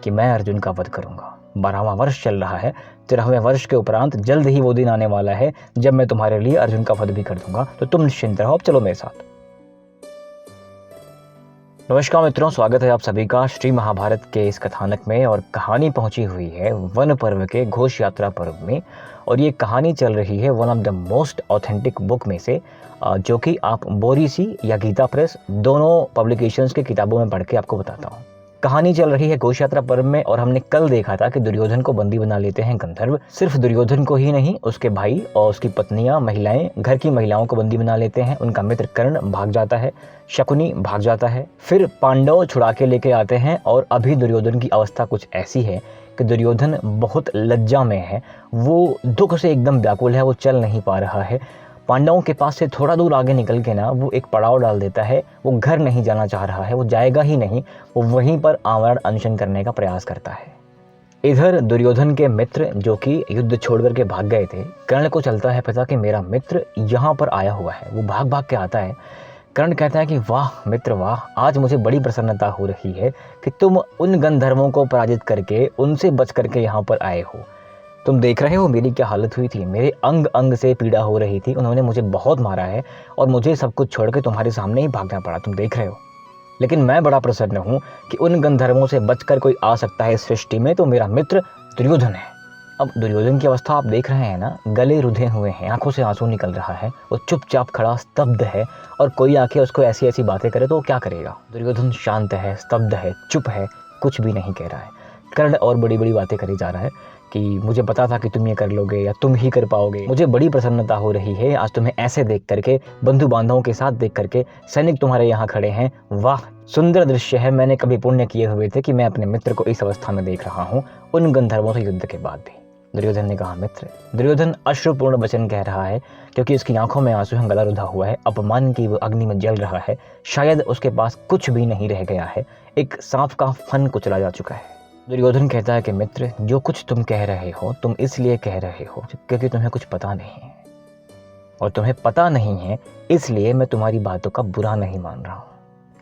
कि मैं अर्जुन का वध करूंगा। 12वां वर्ष चल रहा है, 13वें वर्ष के उपरांत जल्द ही वो दिन आने वाला है जब मैं तुम्हारे लिए अर्जुन का वध भी कर दूंगा। तो तुम निश्चिंत रहो, अब चलो मेरे साथ। नमस्कार मित्रों, स्वागत है आप सभी का श्री महाभारत के इस कथानक में। और कहानी पहुंची हुई है वन पर्व के घोष यात्रा पर्व में। और ये कहानी चल रही है one of the most authentic book में से, जो कि आप बोरीसी या गीता प्रेस दोनों पब्लिकेशंस के किताबों में पढ़ के आपको बताता हूँ। कहानी चल रही है घोष यात्रा पर्व में और हमने कल देखा था कि दुर्योधन को बंदी बना लेते हैं गंधर्व। सिर्फ दुर्योधन को ही नहीं, उसके भाई और उसकी पत्नियां, महिलाएं, घर की महिलाओं को बंदी बना लेते हैं। उनका मित्र कर्ण भाग जाता है, शकुनी भाग जाता है, फिर पांडव छुड़ा के लेके आते हैं। और अभी दुर्योधन की अवस्था कुछ ऐसी है कि दुर्योधन बहुत लज्जा में है, वो दुख से एकदम व्याकुल है, वो चल नहीं पा रहा है। पांडवों के पास से थोड़ा दूर आगे निकल के ना वो एक पड़ाव डाल देता है। वो घर नहीं जाना चाह रहा है, वो जाएगा ही नहीं, वो वहीं पर आमरण अनशन करने का प्रयास करता है। इधर दुर्योधन के मित्र जो कि युद्ध छोड़ करके भाग गए थे, कर्ण को चलता है पता कि मेरा मित्र यहाँ पर आया हुआ है। वो भाग भाग के आता है। कर्ण कहता है कि वाह मित्र वाह, आज मुझे बड़ी प्रसन्नता हो रही है कि तुम उन गंधर्वों को पराजित करके, उनसे बच करके यहाँ पर आए हो। तुम देख रहे हो मेरी क्या हालत हुई थी, मेरे अंग अंग से पीड़ा हो रही थी, उन्होंने मुझे बहुत मारा है और मुझे सब कुछ छोड़ के तुम्हारे सामने ही भागना पड़ा, तुम देख रहे हो। लेकिन मैं बड़ा प्रसन्न हूँ कि उन गंधर्वों से बचकर कोई आ सकता है इस सृष्टि में, तो मेरा मित्र दुर्योधन है। अब दुर्योधन की अवस्था आप देख रहे हैं ना, गले रुधे हुए हैं, आंखों से आंसू निकल रहा है, वो चुपचाप खड़ा स्तब्ध है। और कोई आके उसको ऐसी ऐसी बातें करे तो वो क्या करेगा। दुर्योधन शांत है, स्तब्ध है, चुप है, कुछ भी नहीं कह रहा है। कर्ण और बड़ी बड़ी बातें करी जा रहा है कि मुझे पता था कि तुम ये कर लोगे या तुम ही कर पाओगे। मुझे बड़ी प्रसन्नता हो रही है आज तुम्हें ऐसे देख करके, बंधु बांधवों के साथ देख करके, सैनिक तुम्हारे यहाँ खड़े हैं। वाह सुंदर दृश्य है, मैंने कभी पुण्य किए हुए थे कि मैं अपने मित्र को इस अवस्था में देख रहा हूँ, उन गंधर्वों से युद्ध के बाद भी। दुर्योधन ने कहा मित्र। दुर्योधन अश्रुपूर्ण वचन कह रहा है क्योंकि उसकी आंखों में आंसू हैं, गला रुधा हुआ है, अपमान की वो अग्नि में जल रहा है। शायद उसके पास कुछ भी नहीं रह गया है, एक सांप का फन कुचला जा चुका है। दुर्योधन कहता है कि मित्र, जो कुछ तुम कह रहे हो तुम इसलिए कह रहे हो क्योंकि तुम्हें कुछ पता नहीं है, और तुम्हें पता नहीं है इसलिए मैं तुम्हारी बातों का बुरा नहीं मान रहा हूँ।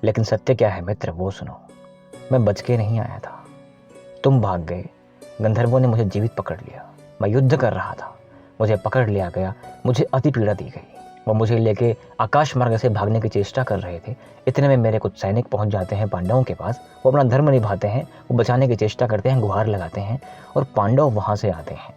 लेकिन सत्य क्या है मित्र, वो सुनो। मैं बच के नहीं आया था, तुम भाग गए, गंधर्वों ने मुझे जीवित पकड़ लिया। मैं युद्ध कर रहा था, मुझे पकड़ लिया गया, मुझे अति पीड़ा दी गई। वो मुझे लेके आकाश मार्ग से भागने की चेष्टा कर रहे थे। इतने में मेरे कुछ सैनिक पहुंच जाते हैं पांडवों के पास। वो अपना धर्म निभाते हैं, वो बचाने की चेष्टा करते हैं, गुहार लगाते हैं और पांडव वहां से आते हैं।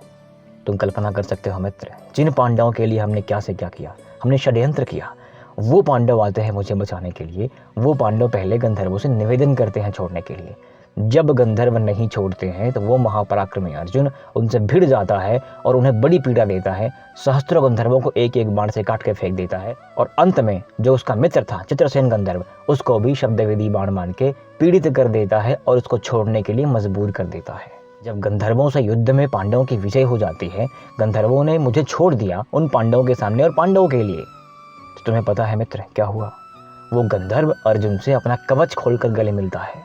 तुम कल्पना कर सकते हो मित्र, जिन पांडवों के लिए हमने क्या से क्या किया, हमने षड्यंत्र किया, वो पांडव आते हैं मुझे बचाने के लिए। वो पांडव पहले गंधर्वों से निवेदन करते हैं छोड़ने के लिए। जब गंधर्व नहीं छोड़ते हैं तो वो महापराक्रमी अर्जुन उनसे भिड़ जाता है और उन्हें बड़ी पीड़ा देता है। सहस्त्रों गंधर्वों को एक एक बाण से काट के फेंक देता है और अंत में जो उसका मित्र था चित्रसेन गंधर्व, उसको भी शब्दवेदी बाण मान के पीड़ित कर देता है और उसको छोड़ने के लिए मजबूर कर देता है। जब गंधर्वों से युद्ध में पांडवों की विजय हो जाती है, गंधर्वों ने मुझे छोड़ दिया उन पांडवों के सामने और पांडवों के लिए, तो तुम्हें पता है मित्र क्या हुआ। वो गंधर्व अर्जुन से अपना कवच खोलकर गले मिलता है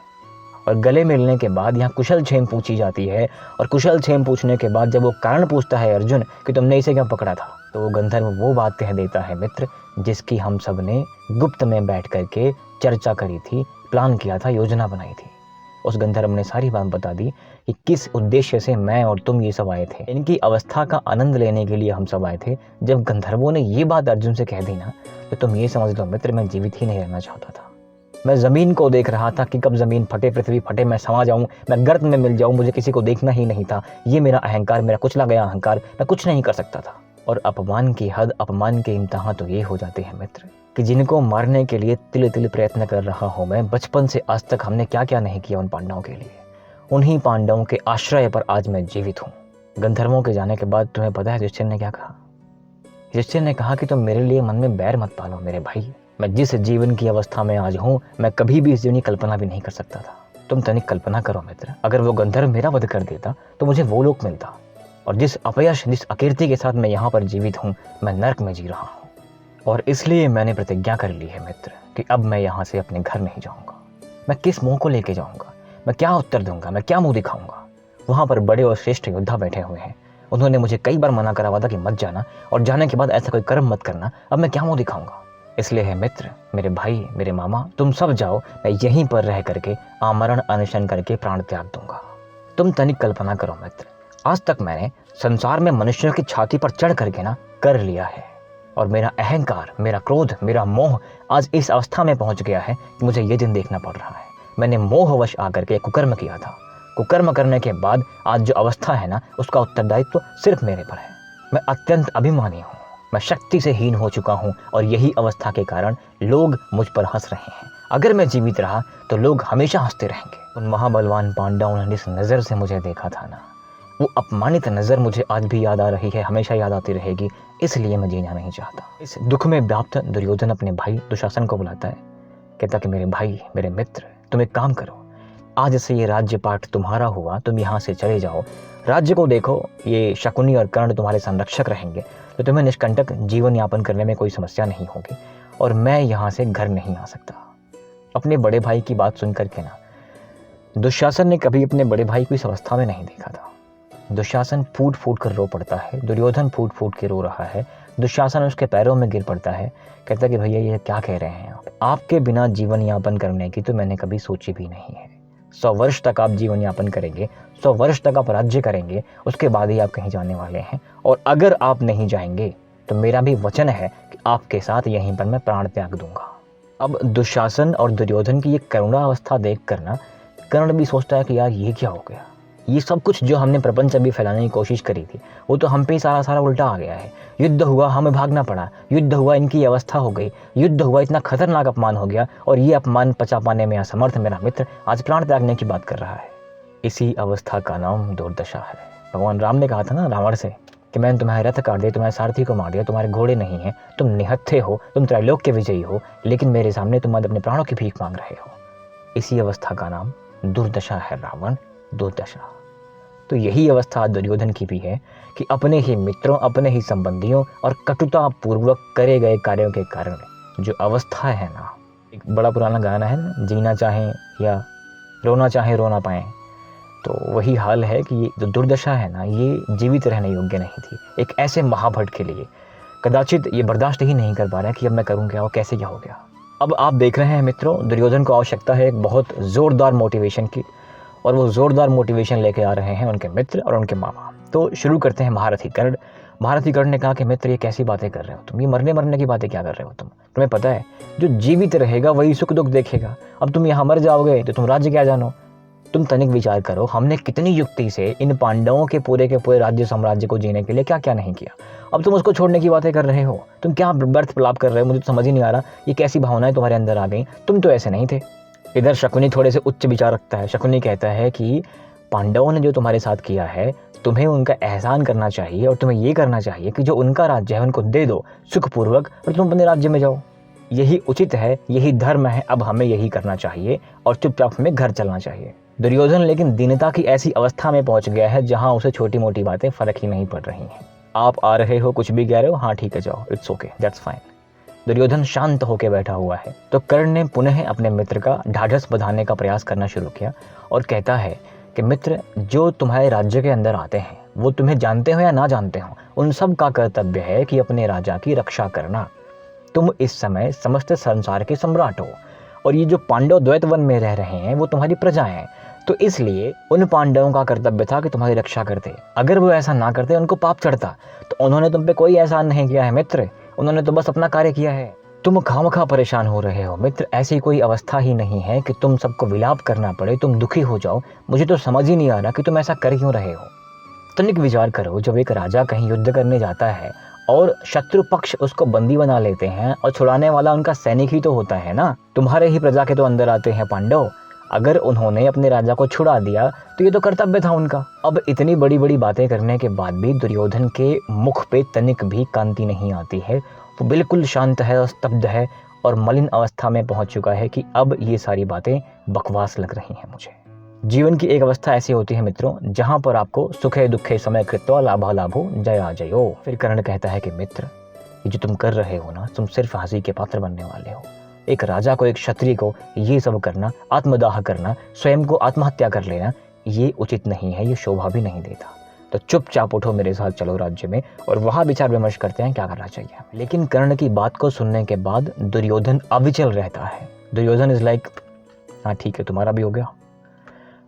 और गले मिलने के बाद यहाँ कुशल क्षेम पूछी जाती है। और कुशल क्षेम पूछने के बाद जब वो कारण पूछता है अर्जुन कि तुमने इसे क्यों पकड़ा था, तो वो गंधर्व वो बात कह देता है मित्र जिसकी हम सब ने गुप्त में बैठ करके चर्चा करी थी, प्लान किया था, योजना बनाई थी। उस गंधर्व ने सारी बात बता दी कि किस उद्देश्य से मैं और तुम ये सब आए थे। इनकी अवस्था का आनंद लेने के लिए हम सब आए थे। जब गंधर्वों ने ये बात अर्जुन से कह दी ना, तो तुम ये समझ लो मित्र, मैं जीवित ही नहीं रहना चाहता था। मैं ज़मीन को देख रहा था कि कब ज़मीन फटे, पृथ्वी फटे, मैं समा जाऊं, मैं गर्त में मिल जाऊं, मुझे किसी को देखना ही नहीं था। ये मेरा अहंकार, मेरा कुचला गया अहंकार, मैं कुछ नहीं कर सकता था। और अपमान की हद, अपमान के इम्तहान तो ये हो जाते हैं मित्र कि जिनको मारने के लिए तिल तिल प्रयत्न कर रहा हूँ मैं, बचपन से आज तक हमने क्या क्या नहीं किया उन पांडवों के लिए। उन्हीं पांडवों के आश्रय पर आज मैं जीवित हूँ। गंधर्वों के जाने के बाद तुम्हें पता है युधिष्ठिर ने क्या कहा। युधिष्ठिर ने कहा कि तुम मेरे लिए मन में बैर मत पालो मेरे भाई। मैं जिस जीवन की अवस्था में आज हूँ, मैं कभी भी इस जीवन की कल्पना भी नहीं कर सकता था। तुम तनिक कल्पना करो मित्र, अगर वो गंधर्व मेरा वध कर देता तो मुझे वो लोक मिलता, और जिस अपयश, जिस अकीर्ति के साथ मैं यहाँ पर जीवित हूँ, मैं नर्क में जी रहा हूँ। और इसलिए मैंने प्रतिज्ञा कर ली है मित्र कि अब मैं यहाँ से अपने घर नहीं जाऊँगा। मैं किस मुँह को लेके जाऊँगा, मैं क्या उत्तर दूंगा, मैं क्या मुँह दिखाऊँगा। वहाँ पर बड़े और श्रेष्ठ योद्धा बैठे हुए हैं, उन्होंने मुझे कई बार मना करा हुआ था कि मत जाना, और जाने के बाद ऐसा कोई कर्म मत करना। अब मैं क्या मुँह दिखाऊँगा। इसलिए है मित्र, मेरे भाई, मेरे मामा, तुम सब जाओ, मैं यहीं पर रह करके आमरण अनशन करके प्राण त्याग दूंगा। तुम तनिक कल्पना करो मित्र, आज तक मैंने संसार में मनुष्यों की छाती पर चढ़ करके ना कर लिया है, और मेरा अहंकार, मेरा क्रोध, मेरा मोह आज इस अवस्था में पहुंच गया है कि मुझे ये दिन देखना पड़ रहा है। मैंने मोहवश आकर के कुकर्म किया था। कुकर्म करने के बाद आज जो अवस्था है ना, उसका उत्तरदायित्व तो सिर्फ मेरे पर है। मैं अत्यंत अभिमानी हूँ, मैं शक्ति से हीन हो चुका हूँ, और यही अवस्था के कारण लोग मुझ पर हंस रहे हैं। अगर मैं जीवित रहा तो लोग हमेशा हंसते रहेंगे। उन महाबलवान पांडवों ने जिस नज़र से मुझे देखा था ना, वो अपमानित नज़र मुझे आज भी याद आ रही है, हमेशा याद आती रहेगी। इसलिए मैं जीना नहीं चाहता। इस दुख में व्याप्त दुर्योधन अपने भाई दुशासन को बुलाता है, कहता कि मेरे भाई, मेरे मित्र, तुम एक काम करो, आज से ये राज्य पाठ तुम्हारा हुआ, तुम यहाँ से चले जाओ। राज्य को देखो, ये शकुनी और कर्ण तुम्हारे संरक्षक रहेंगे, तो तुम्हें निष्कंटक जीवन यापन करने में कोई समस्या नहीं होगी, और मैं यहाँ से घर नहीं आ सकता। अपने बड़े भाई की बात सुन करके ना, दुशासन ने कभी अपने बड़े भाई को इस अवस्था में नहीं देखा था। दुशासन फूट फूट कर रो पड़ता है, दुर्योधन फूट फूट के रो रहा है। दुशासन उसके पैरों में गिर पड़ता है, कहता कि भैया ये क्या कह रहे हैं आप? आपके बिना जीवन यापन करने की तो मैंने कभी सोची भी नहीं है। 100 वर्ष तक आप जीवन यापन करेंगे, 100 वर्ष तक आप राज्य करेंगे, उसके बाद ही आप कहीं जाने वाले हैं। और अगर आप नहीं जाएंगे तो मेरा भी वचन है कि आपके साथ यहीं पर मैं प्राण त्याग दूंगा। अब दुशासन और दुर्योधन की ये करुणा अवस्था देख कर ना, कर्ण भी सोचता है कि यार ये क्या हो गया? ये सब कुछ जो हमने प्रपंच अभी फैलाने की कोशिश करी थी, वो तो हम पे ही सारा उल्टा आ गया है। युद्ध हुआ, हमें भागना पड़ा, युद्ध हुआ, इनकी अवस्था हो गई, युद्ध हुआ, इतना खतरनाक अपमान हो गया, और ये अपमान पचा पाने में असमर्थ मेरा मित्र आज प्राण त्यागने की बात कर रहा है। इसी अवस्था का नाम दुर्दशा है। भगवान राम ने कहा था ना रावण से कि मैंने तुम्हारे रथ काट दिए, तुम्हारे सारथी को मार दिया, तुम्हारे घोड़े नहीं हैं, तुम निहत्थे हो, तुम त्रैलोक के विजयी हो, लेकिन मेरे सामने तुम आज अपने प्राणों की भीख मांग रहे हो। इसी अवस्था का नाम दुर्दशा है रावण, दुर्दशा। तो यही अवस्था दुर्योधन की भी है कि अपने ही मित्रों, अपने ही संबंधियों और कटुता पूर्वक करे गए कार्यों के कारण जो अवस्था है ना, एक बड़ा पुराना गाना है ना, जीना चाहें या रोना चाहें रो ना पाएं, तो वही हाल है कि ये जो दुर्दशा है ना, ये जीवित रहने योग्य नहीं थी। एक ऐसे महाभट के लिए कदाचित ये बर्दाश्त ही नहीं कर पा रहे कि अब मैं करूँ क्या और कैसे क्या हो गया। अब आप देख रहे हैं मित्रों, दुर्योधन को आवश्यकता है एक बहुत ज़ोरदार मोटिवेशन की, और वो ज़ोरदार मोटिवेशन लेके आ रहे हैं उनके मित्र और उनके मामा। तो शुरू करते हैं महारथी कर्ण। महारथी कर्ण ने कहा कि मित्र ये कैसी बातें कर रहे हो तुम, ये मरने की बातें क्या कर रहे हो तुम? तुम्हें पता है जो जीवित रहेगा वही सुख दुख देखेगा। अब तुम यहाँ मर जाओगे तो तुम राज्य क्या जानो? तुम तनिक विचार करो, हमने कितनी युक्ति से इन पांडवों के पूरे राज्य साम्राज्य को जीने के लिए क्या क्या नहीं किया। अब तुम उसको छोड़ने की बातें कर रहे हो, तुम क्या व्यर्थ प्रलाप कर रहे हो? मुझे तो समझ ही नहीं आ रहा ये कैसी भावनाएं तुम्हारे अंदर आ गई, तुम तो ऐसे नहीं थे। इधर शकुनी थोड़े से उच्च विचार रखता है। शकुनी कहता है कि पांडवों ने जो तुम्हारे साथ किया है, तुम्हें उनका एहसान करना चाहिए, और तुम्हें ये करना चाहिए कि जो उनका राज्य है उनको दे दो सुखपूर्वक, और तुम अपने राज्य में जाओ। यही उचित है, यही धर्म है, अब हमें यही करना चाहिए और चुपचाप हमें घर चलना चाहिए। दुर्योधन लेकिन दीनता की ऐसी अवस्था में पहुंच गया है जहां उसे छोटी मोटी बातें फर्क ही नहीं पड़ रही हैं। आप आ रहे हो, कुछ भी कह रहे हो, हाँ ठीक है जाओ, it's okay, that's fine. Duryodhan शांत होकर बैठा हुआ है। तो कर्ण ने पुनः अपने मित्र का ढाढ़स बंधाने का प्रयास करना शुरू किया और कहता है कि मित्र, जो तुम्हारे राज्य के अंदर आते हैं वो तुम्हें जानते हो या ना जानते हो, उन सब का कर्तव्य है कि अपने राजा की रक्षा करना। तुम इस समय समस्त संसार के सम्राट हो, और ये जो पांडव द्वैत वन में रह रहे हैं वो तुम्हारी प्रजा हैं, तो इसलिए उन पांडवों का कर्तव्य था कि तुम्हारी रक्षा करते। अगर वो ऐसा ना करते, उनको पाप चढ़ता, तो उन्होंने तुम पे कोई एहसान नहीं किया है मित्र, उन्होंने तो बस अपना कार्य किया है। तुम खामखा परेशान हो रहे हो मित्र, ऐसी कोई अवस्था ही नहीं है कि तुम सबको विलाप करना पड़े, तुम दुखी हो जाओ। मुझे तो समझ ही नहीं आ रहा कि तुम ऐसा कर क्यों रहे हो। तनिक विचार करो, जब एक राजा कहीं युद्ध करने जाता है और शत्रु पक्ष उसको बंदी बना लेते हैं, और छुड़ाने वाला उनका सैनिक ही तो होता है ना। तुम्हारे ही प्रजा के तो अंदर आते हैं पांडव, अगर उन्होंने अपने राजा को छुड़ा दिया तो ये तो कर्तव्य था उनका। अब इतनी बड़ी बड़ी बातें करने के बाद भी दुर्योधन के मुख पे तनिक भी कांति नहीं आती है। वो बिल्कुल शांत है, स्तब्ध है और मलिन अवस्था में पहुंच चुका है कि अब ये सारी बातें बकवास लग रही हैं मुझे। जीवन की एक अवस्था ऐसी होती है मित्रों, जहां पर आपको सुखे दुखे समय कृत्वा लाभा लाभो जया जयो। फिर कर्ण कहता है कि मित्र, ये जो तुम कर रहे हो ना, तुम सिर्फ हंसी के पात्र बनने वाले हो। एक राजा को, एक क्षत्रिय को ये सब करना, आत्मदाह करना, स्वयं को आत्महत्या कर लेना, ये उचित नहीं है, ये शोभा भी नहीं देता। तो चुपचाप उठो, मेरे साथ चलो राज्य में, और वहां विचार विमर्श करते हैं क्या करना चाहिए। लेकिन कर्ण की बात को सुनने के बाद दुर्योधन अविचल रहता है। दुर्योधन इज लाइक, हाँ ठीक है, तुम्हारा भी हो गया,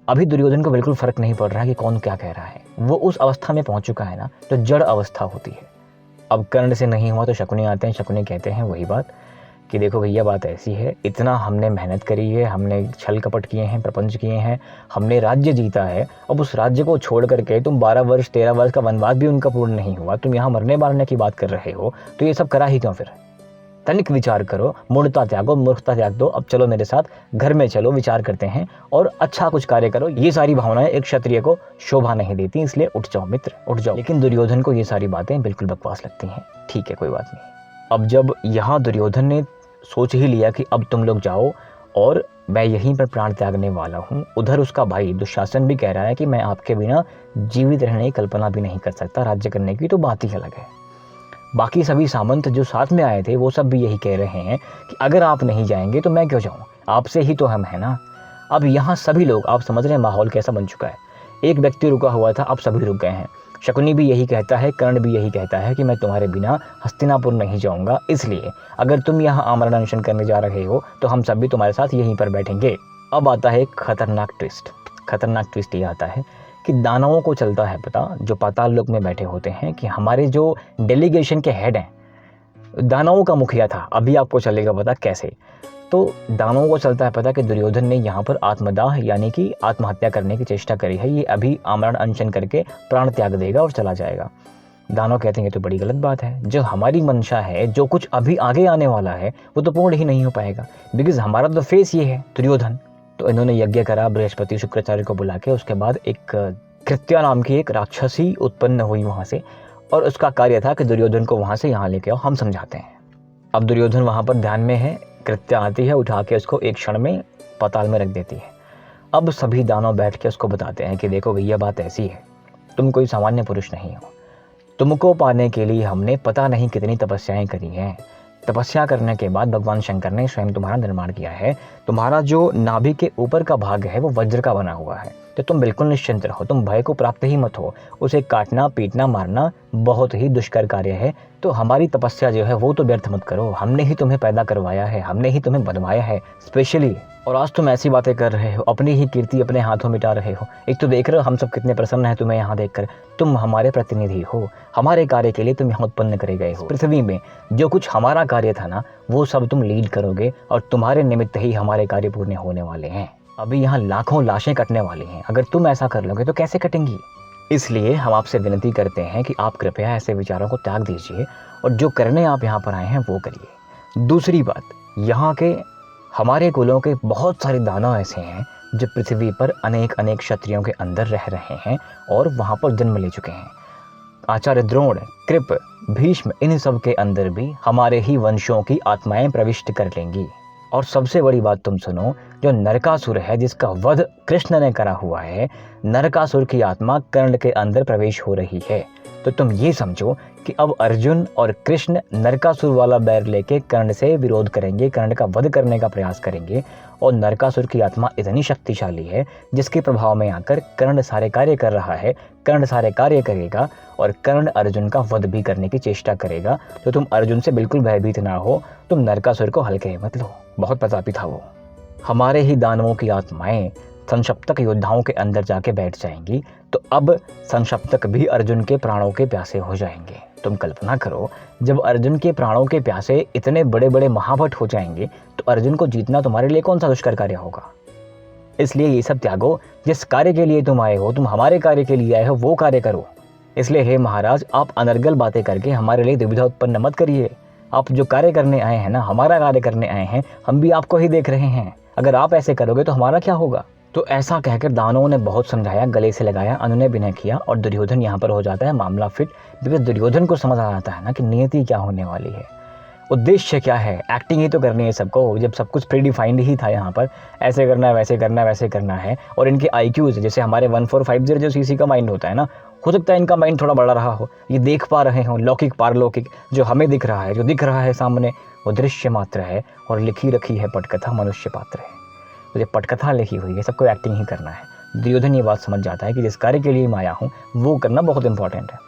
अभी दुर्योधन को बिल्कुल फर्क नहीं पड़ रहा कि कौन क्या कह रहा है। वो उस अवस्था में पहुंच चुका है ना जो जड़ अवस्था होती है। अब कर्ण से नहीं हुआ तो शकुनी आते हैं, शकुनी कहते हैं वही बात कि देखो भैया बात ऐसी है, इतना हमने मेहनत करी है, हमने छल कपट किए हैं, प्रपंच किए हैं, हमने राज्य जीता है, अब उस राज्य को छोड़ करके तुम 12 वर्ष 13 वर्ष का वनवास भी उनका पूर्ण नहीं हुआ, तुम यहाँ मरने मारने की बात कर रहे हो, तो ये सब करा ही क्यों फिर? तनिक विचार करो, मूढ़ता त्यागो, मूर्खता त्याग दो, अब चलो मेरे साथ घर में चलो, विचार करते हैं और अच्छा कुछ कार्य करो। ये सारी भावनाएं एक क्षत्रिय को शोभा नहीं देती, इसलिए उठ जाओ मित्र, उठ जाओ। लेकिन दुर्योधन को ये सारी बातें बिल्कुल बकवास लगती हैं। ठीक है, कोई बात नहीं। अब जब यहाँ दुर्योधन ने सोच ही लिया कि अब तुम लोग जाओ और मैं यहीं पर प्राण त्यागने वाला हूँ, उधर उसका भाई दुशासन भी कह रहा है कि मैं आपके बिना जीवित रहने की कल्पना भी नहीं कर सकता, राज्य करने की तो बात ही अलग है। बाकी सभी सामंत जो साथ में आए थे वो सब भी यही कह रहे हैं कि अगर आप नहीं जाएंगे तो मैं क्यों जाऊं, आपसे ही तो हम हैं ना। अब यहाँ सभी लोग, आप समझ रहे हैं माहौल कैसा बन चुका है। एक व्यक्ति रुका हुआ था, अब सभी रुक गए हैं। शकुनी भी यही कहता है, कर्ण भी यही कहता है कि मैं तुम्हारे बिना हस्तिनापुर नहीं जाऊंगा, इसलिए अगर तुम यहाँ आमरण अनशन करने जा रहे हो तो हम सब भी तुम्हारे साथ यहीं पर बैठेंगे। अब आता है एक खतरनाक ट्विस्ट। खतरनाक ट्विस्ट ये आता है कि दानवों को चलता है पता, जो पाताल लोक में बैठे होते हैं, कि हमारे जो डेलीगेशन के हेड हैं, दानवों का मुखिया था, अभी आपको चलेगा पता कैसे। तो दानवों को चलता है पता कि दुर्योधन ने यहाँ पर आत्मदाह यानी कि आत्महत्या करने की चेष्टा करी है, ये अभी आमरण अनशन करके प्राण त्याग देगा और चला जाएगा। दानव कहते हैं ये तो बड़ी गलत बात है, जो हमारी मंशा है, जो कुछ अभी आगे आने वाला है वो तो पूर्ण ही नहीं हो पाएगा, बिकॉज हमारा तो फेस ये है दुर्योधन। तो इन्होंने यज्ञ करा बृहस्पति शुक्राचार्य को बुला के, उसके बाद एक कृत्या नाम की एक राक्षसी उत्पन्न हुई वहाँ से, और उसका कार्य था कि दुर्योधन को वहाँ से यहाँ लेके आओ, हम समझाते हैं। अब दुर्योधन वहाँ पर ध्यान में है, कृत्या आती है, उठा के उसको एक क्षण में पाताल में रख देती है। अब सभी दानव बैठ के उसको बताते हैं कि देखो भैया बात ऐसी है, तुम कोई सामान्य पुरुष नहीं हो, तुमको पाने के लिए हमने पता नहीं कितनी तपस्याएं करी हैं। तपस्या करने के बाद भगवान शंकर ने स्वयं तुम्हारा निर्माण किया है। तुम्हारा जो नाभि के ऊपर का भाग है वो वज्र का बना हुआ है, तो तुम बिल्कुल निश्चिंत रहो, तुम भय को प्राप्त ही मत हो। उसे काटना पीटना मारना बहुत ही दुष्कर कार्य है, तो हमारी तपस्या जो है वो तो व्यर्थ मत करो। हमने ही तुम्हें पैदा करवाया है, हमने ही तुम्हें बनवाया है स्पेशली, और आज तुम ऐसी बातें कर रहे हो, अपनी ही कीर्ति अपने हाथों मिटा रहे हो। एक तो देख रहे हो हम सब कितने प्रसन्न हैं तुम्हें यहाँ देखकर, तुम हमारे प्रतिनिधि हो, हमारे कार्य के लिए तुम यहाँ उत्पन्न करे गए हो। पृथ्वी में जो कुछ हमारा कार्य था ना वो सब तुम लीड करोगे, और तुम्हारे निमित्त ही हमारे कार्य पूर्ण होने वाले हैं। अभी यहाँ लाखों लाशें कटने वाली हैं, अगर तुम ऐसा कर लोगे तो कैसे कटेंगी। इसलिए हम आपसे विनती करते हैं कि आप कृपया ऐसे विचारों को त्याग दीजिए और जो करने आप यहाँ पर आए हैं वो करिए। दूसरी बात, यहाँ के हमारे कुलों के बहुत सारे दानव ऐसे हैं जो पृथ्वी पर अनेक अनेक क्षत्रियों के अंदर रह रहे हैं और वहाँ पर जन्म ले चुके हैं। आचार्य द्रोण, कृप, भीष्म, इन सब के अंदर भी हमारे ही वंशों की आत्माएं प्रविष्ट कर लेंगी। और सबसे बड़ी बात तुम सुनो, जो नरकासुर है जिसका वध कृष्ण ने करा हुआ है, नरकासुर की आत्मा कर्ण के अंदर प्रवेश हो रही है। तो तुम ये समझो कि अब अर्जुन और कृष्ण नरकासुर वाला बैर लेके कर्ण से विरोध करेंगे, कर्ण का वध करने का प्रयास करेंगे, और नरकासुर की आत्मा इतनी शक्तिशाली है जिसके प्रभाव में आकर कर्ण सारे कार्य कर रहा है, कर्ण सारे कार्य करेगा और कर्ण अर्जुन का वध भी करने की चेष्टा करेगा। तो तुम अर्जुन से बिल्कुल भयभीत ना हो, तुम नरकासुर को हल्के मत लो, बहुत प्रतापी था वो। हमारे ही दानवों की आत्माएं संशप्तक योद्धाओं के अंदर जाके बैठ जाएंगी, तो अब संशप्तक भी अर्जुन के प्राणों के प्यासे हो जाएंगे। तुम कल्पना करो, जब अर्जुन के प्राणों के प्यासे इतने बड़े बड़े महाभट हो जाएंगे तो अर्जुन को जीतना तुम्हारे लिए कौन सा दुष्कर कार्य होगा। इसलिए ये सब त्यागो, जिस कार्य के लिए तुम आए हो, तुम हमारे कार्य के लिए आए हो, वो कार्य करो। इसलिए हे महाराज, आप अनर्गल बातें करके हमारे लिए दुविधा उत्पन्न मत करिए। आप जो कार्य करने आए हैं ना, हमारा कार्य करने आए हैं, हम भी आपको ही देख रहे हैं। अगर आप ऐसे करोगे तो हमारा क्या होगा। तो ऐसा कहकर दानवों ने बहुत समझाया, गले से लगाया, अनुनय विनय किया, और दुर्योधन यहाँ पर हो जाता है मामला फिट। बिकॉज दुर्योधन को समझ आ जाता है ना कि नियति क्या होने वाली है, उद्देश्य क्या है। एक्टिंग ही तो करनी है सबको, जब सब कुछ प्रीडिफाइंड ही था यहाँ पर, ऐसे करना है, वैसे करना है, वैसे करना है। और इनके IQs, जैसे हमारे 1450 जो CC का माइंड होता है ना, हो सकता है इनका माइंड थोड़ा बड़ा रहा हो, ये देख पा रहे हो लौकिक पारलौकिक। जो हमें दिख रहा है, जो दिख रहा है सामने, वो दृश्य मात्र है, और लिखी रखी है पटकथा मनुष्य पात्र है। तो ये पटकथा लिखी हुई है, सबको एक्टिंग ही करना है। दुर्योधन ये बात समझ जाता है कि जिस कार्य के लिए मैं आया हूँ वो करना बहुत इंपॉर्टेंट है।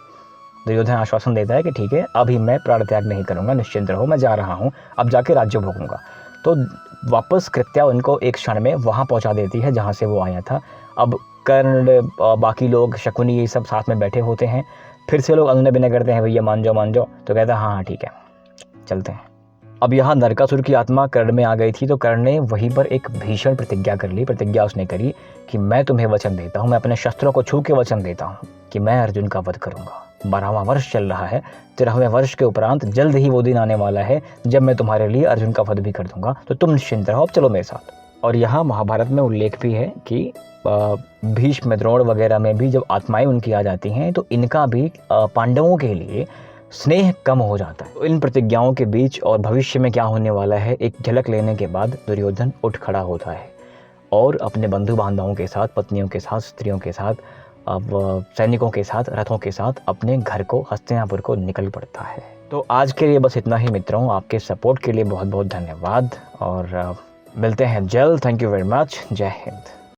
दुर्योधन आश्वासन देता है कि ठीक है, अभी मैं प्राण त्याग नहीं करूँगा, निश्चिंत रहो, मैं जा रहा हूँ, अब जाके राज्य भोगूंगा। तो वापस कृत्या उनको एक क्षण में वहाँ पहुँचा देती है जहाँ से वो आया था। अब कर्ण बाकी लोग शकुनी ये सब साथ में बैठे होते हैं, फिर से लोग अनुनय विनय करते हैं, भैया मान जाओ, तो कहता है हाँ ठीक है चलते हैं। अब यहाँ नरकासुर की आत्मा कर्ण में आ गई थी, तो कर्ण ने वहीं पर एक भीषण प्रतिज्ञा कर ली। प्रतिज्ञा उसने करी कि मैं तुम्हें वचन देता हूँ, मैं अपने शस्त्रों को छू के वचन देता हूँ कि मैं अर्जुन का वध करूंगा। 12वां वर्ष चल रहा है, 13वें वर्ष के उपरांत जल्द ही वो दिन आने वाला है जब मैं तुम्हारे लिए अर्जुन का वध भी कर दूंगा, तो तुम निश्चिंत रहो, अब चलो मेरे साथ। और यहाँ महाभारत में उल्लेख भी है कि भीष्म द्रोण वगैरह में भी जब आत्माएं उनकी आ जाती हैं तो इनका भी पांडवों के लिए स्नेह कम हो जाता है। तो इन प्रतिज्ञाओं के बीच और भविष्य में क्या होने वाला है एक झलक लेने के बाद दुर्योधन उठ खड़ा होता है और अपने बंधु बांधवों के साथ, पत्नियों के साथ, स्त्रियों के साथ, अब सैनिकों के साथ, रथों के साथ अपने घर को, हस्तिनापुर को निकल पड़ता है। तो आज के लिए बस इतना ही मित्रों, आपके सपोर्ट के लिए बहुत बहुत धन्यवाद और मिलते हैं जल्द। Thank you very much. जय हिंद।